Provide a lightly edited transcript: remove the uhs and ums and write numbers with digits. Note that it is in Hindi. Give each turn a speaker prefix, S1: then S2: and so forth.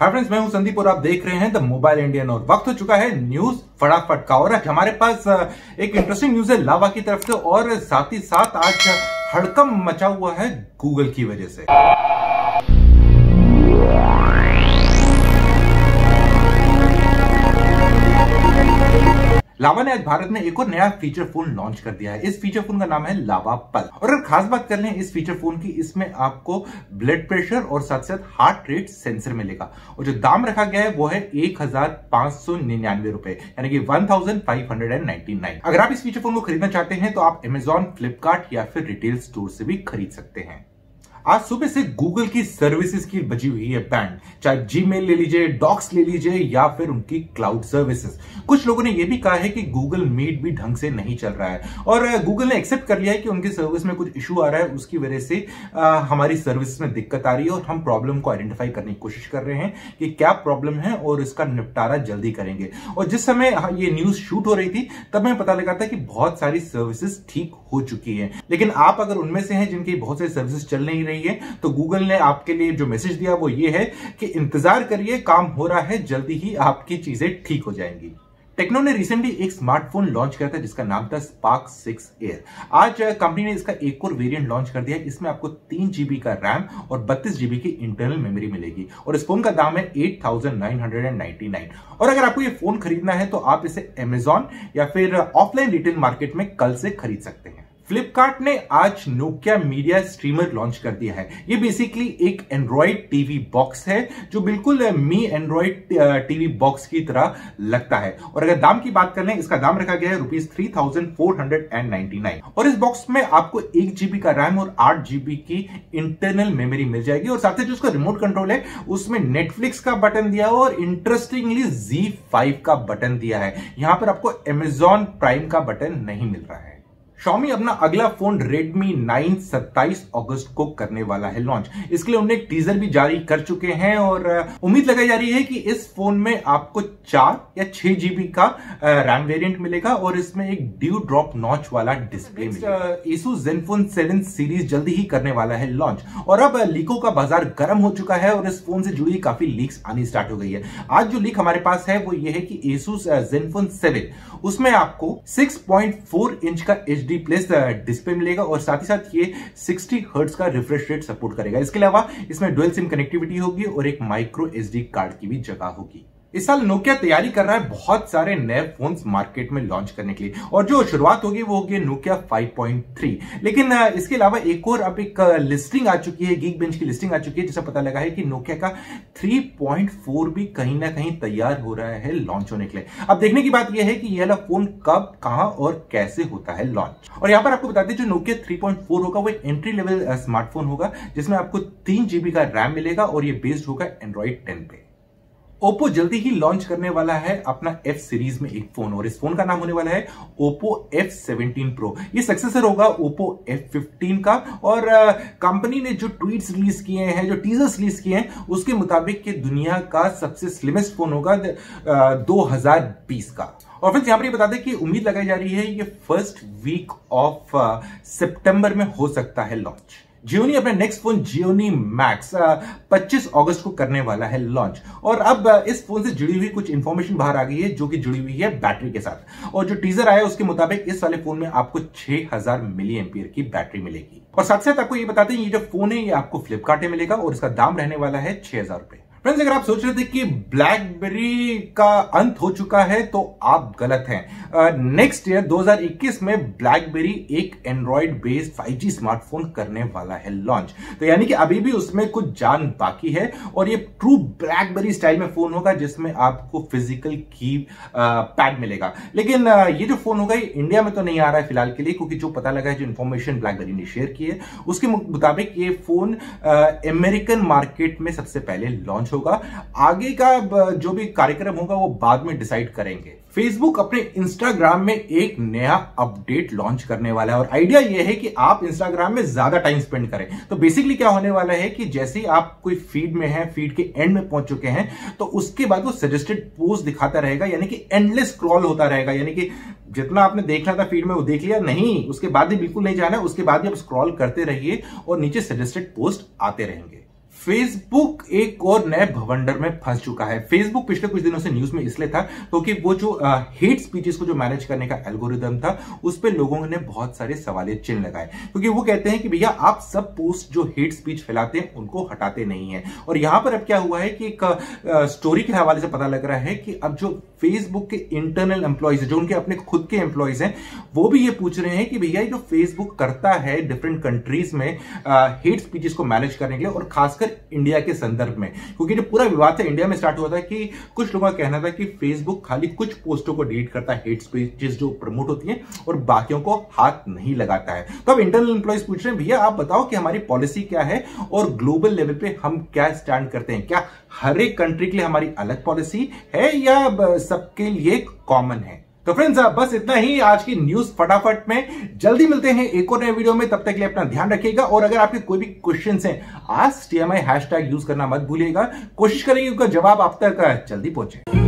S1: हाय फ्रेंड्स, मैं हूं संदीप और आप देख रहे हैं द मोबाइल इंडियन। और वक्त हो चुका है न्यूज फटाफट का। और हमारे पास एक इंटरेस्टिंग न्यूज है लावा की तरफ से, और साथ ही साथ आज हड़कंप मचा हुआ है गूगल की वजह से। लावा ने आज भारत में एक और नया फीचर फोन लॉन्च कर दिया है। इस फीचर फोन का नाम है लावा पल। और अगर खास बात कर लें इस फीचर फोन की, इसमें आपको ब्लड प्रेशर और साथ साथ हार्ट रेट सेंसर मिलेगा। और जो दाम रखा गया है वो है 1599 रुपए, यानी कि 1599। अगर आप इस फीचर फोन को खरीदना चाहते हैं तो आप Amazon, फ्लिपकार्ट या फिर रिटेल स्टोर से भी खरीद सकते हैं। आज सुबह से गूगल की सर्विसेज की बजी हुई है बैंड, चाहे जीमेल ले लीजिए, डॉक्स ले लीजिए या फिर उनकी क्लाउड सर्विसेज। कुछ लोगों ने यह भी कहा है कि गूगल मीट भी ढंग से नहीं चल रहा है, और गूगल ने एक्सेप्ट कर लिया है कि उनकी सर्विस में कुछ इशू आ रहा है, उसकी वजह से हमारी सर्विस में दिक्कत आ रही है और हम प्रॉब्लम को आइडेंटिफाई करने की कोशिश कर रहे हैं कि क्या प्रॉब्लम है और इसका निपटारा जल्दी करेंगे। और जिस समय ये न्यूज शूट हो रही थी तब हमें पता लगा था कि बहुत सारी सर्विसेज ठीक हो चुकी है। लेकिन आप अगर उनमें से हैं जिनकी बहुत सारी सर्विसेज चल नहीं रही है, तो गूगल ने आपके लिए जो मैसेज दिया वो ये है कि इंतजार करिए, काम हो रहा है, जल्दी ही आपकी चीजें ठीक हो जाएंगी। टेक्नो ने रिसेंटली एक स्मार्टफोन लॉन्च किया था जिसका नाम था Spark 6 Air। आज कंपनी ने इसका एक और वेरिएंट लॉन्च कर दिया है। इसमें आपको 3 GB का रैम और 32 GB की इंटरनल मेमोरी मिलेगी, और इस फोन का दाम है 8999। और अगर आपको ये फोन खरीदना है तो आप इसे Amazon या फिर ऑफलाइन रिटेल मार्केट में कल से खरीद सकते हैं। फ्लिपकार्ट ने आज नोकिया मीडिया स्ट्रीमर लॉन्च कर दिया है। ये बेसिकली एक एंड्रॉइड टीवी बॉक्स है जो बिल्कुल मी एंड्रॉइड टीवी बॉक्स की तरह लगता है। और अगर दाम की बात कर लें, इसका दाम रखा गया है ₹3499। और इस बॉक्स में आपको 1 GB का रैम और 8 GB की इंटरनल मेमोरी मिल जाएगी। और साथ ही जो उसका रिमोट कंट्रोल है उसमें नेटफ्लिक्स का बटन दिया हुआ और इंटरेस्टिंगली Z5 का बटन दिया है। यहां पर आपको Amazon प्राइम का बटन नहीं मिल रहा है। Xiaomi अपना अगला फोन Redmi 9 27 अगस्त को करने वाला है लॉन्च। इसके लिए उन्होंने एक टीजर भी जारी कर चुके हैं, और उम्मीद लगाई जा रही है कि इस फोन में आपको 4 या 6 GB का रैम वेरिएंट मिलेगा, और इसमें एक ड्यू ड्रॉप नॉच वाला डिस्प्ले मिलेगा। Asus Zenfone 7 सीरीज जल्दी ही करने वाला है लॉन्च। और अब लीकों का बाजार गर्म हो चुका है और इस फोन से जुड़ी काफी लीक्स आनी स्टार्ट हो गई है। आज जो लीक हमारे पास है वो ये है कि Asus Zenfone 7 उसमें आपको 6.4 इंच का HD प्लस डिस्प्ले मिलेगा, और साथ ही साथ ये 60 हर्ट्ज का रिफ्रेश रेट सपोर्ट करेगा। इसके अलावा इसमें डुअल सिम कनेक्टिविटी होगी और एक माइक्रो SD कार्ड की भी जगह होगी। इस साल नोकिया तैयारी कर रहा है बहुत सारे नए फोन्स मार्केट में लॉन्च करने के लिए, और जो शुरुआत होगी वो होगी नोकिया 5.3। लेकिन इसके अलावा एक और अब एक लिस्टिंग आ चुकी है, गीक बेंच की लिस्टिंग आ चुकी है, जिससे पता लगा है कि नोकिया का 3.4 भी कहीं ना कहीं तैयार हो रहा है लॉन्च होने के लिए। अब देखने की बात यह है कि यह वाला फोन कब, कहां और कैसे होता है लॉन्च। और यहां पर आपको बता दें जो नोकिया 3.4 होगा वो एक एंट्री लेवल स्मार्टफोन होगा जिसमें आपको 3 GB का रैम मिलेगा, और ये बेस्ड होगा एंड्रॉइड 10 पे। ओप्पो जल्दी ही लॉन्च करने वाला है अपना F सीरीज में एक फोन, और इस फोन का नाम होने वाला है Oppo F17 Pro। ये सक्सेसर होगा Oppo F15 का। और कंपनी ने जो ट्वीट्स रिलीज किए हैं, जो टीजर्स रिलीज किए हैं, उसके मुताबिक ये दुनिया का सबसे स्लिमेस्ट फोन होगा 2020 का। और फिर यहां पर बता दें कि उम्मीद लगाई जा रही है ये फर्स्ट वीक ऑफ सितंबर में हो सकता है लॉन्च। Xiaomi अपना नेक्स्ट फोन Xiaomi Max 25 अगस्त को करने वाला है लॉन्च। और अब इस फोन से जुड़ी हुई कुछ इंफॉर्मेशन बाहर आ गई है जो कि जुड़ी हुई है बैटरी के साथ। और जो टीजर आया उसके मुताबिक इस वाले फोन में आपको 6000 मिली एम्पियर की बैटरी मिलेगी। और साथ साथ आपको ये बताते हैं ये जो फोन है ये आपको फ्लिपकार्ट में मिलेगा, और इसका दाम रहने वाला है 6000 रुपए। फ्रेंड्स, अगर आप सोच रहे थे कि ब्लैकबेरी का अंत हो चुका है तो आप गलत हैं। नेक्स्ट ईयर 2021 में ब्लैकबेरी एक एंड्रॉइड बेस्ड 5G स्मार्टफोन करने वाला है लॉन्च। तो यानी कि अभी भी उसमें कुछ जान बाकी है, और ये ट्रू ब्लैकबेरी स्टाइल में फोन होगा जिसमें आपको फिजिकल की पैड मिलेगा। लेकिन ये जो फोन होगा ये इंडिया में तो नहीं आ रहा है फिलहाल के लिए, क्योंकि जो पता लगा है, जो इन्फॉर्मेशन ब्लैकबेरी ने शेयर की है उसके मुताबिक ये फोन अमेरिकन मार्केट में सबसे पहले लॉन्च होगा। आगे का जो भी कार्यक्रम होगा वो बाद में डिसाइड करेंगे। फेसबुक अपने इंस्टाग्राम में एक नया अपडेट लॉन्च करने वाला है, और आइडिया यह है कि आप इंस्टाग्राम में ज्यादा टाइम स्पेंड करें। तो बेसिकली क्या होने वाला है कि जैसे ही आप कोई फीड में हैं, फीड के एंड में पहुंच चुके हैं, तो उसके बाद वो सजेस्टेड पोस्ट दिखाता रहेगा, यानी कि एंडलेस स्क्रॉल होता रहेगा। यानी कि जितना आपने देखना था फीड में वो देख लिया, नहीं उसके बाद भी बिल्कुल नहीं जाना, उसके बाद भी आप स्क्रॉल करते रहिए और नीचे सजेस्टेड पोस्ट आते रहेंगे। फेसबुक एक और नए भवंडर में फंस चुका है। फेसबुक पिछले कुछ दिनों से न्यूज में इसलिए था क्योंकि वो जो हेट स्पीचेस को जो मैनेज करने का एल्गोरिदम था उस पे लोगों ने बहुत सारे सवालिया चिन्ह लगाए, क्योंकि वो कहते हैं कि भैया आप सब पोस्ट जो हेट स्पीच फैलाते हैं उनको हटाते नहीं है। और यहां पर अब क्या हुआ है कि एक स्टोरी के हवाले से पता लग रहा है कि अब जो फेसबुक के इंटरनल एम्प्लॉइज जो उनके अपने खुद के एम्प्लॉइज हैं वो भी ये पूछ रहे हैं कि भैया जो फेसबुक करता है डिफरेंट कंट्रीज में हेट स्पीचेस को मैनेज करने के लिए और खासकर इंडिया के संदर्भ में, क्योंकि जो पूरा विवाद था इंडिया में स्टार्ट हुआ था कि कुछ लोगों का कहना था कि फेसबुक खाली कुछ पोस्टों को डिलीट करता है हेट स्पीचेस जो प्रमोट होती हैं और बाकियों को हाथ नहीं लगाता है। तो अब इंटरनल एम्प्लॉइज पूछ रहे हैं भैया आप बताओ कि हमारी पॉलिसी क्या है और ग्लोबल लेवल पे हम क्या स्टैंड करते हैं, क्या हर एक कंट्री के लिए हमारी अलग पॉलिसी है या सबके लिए कॉमन है। तो फ्रेंड्स बस इतना ही आज की न्यूज फटाफट में। जल्दी मिलते हैं एक और नए वीडियो में, तब तक के लिए अपना ध्यान रखिएगा और अगर आपके कोई भी क्वेश्चंस हैं AskTMI हैशटैग यूज करना मत भूलिएगा, कोशिश करेंगे उनका जवाब आप तक जल्दी पहुंचे।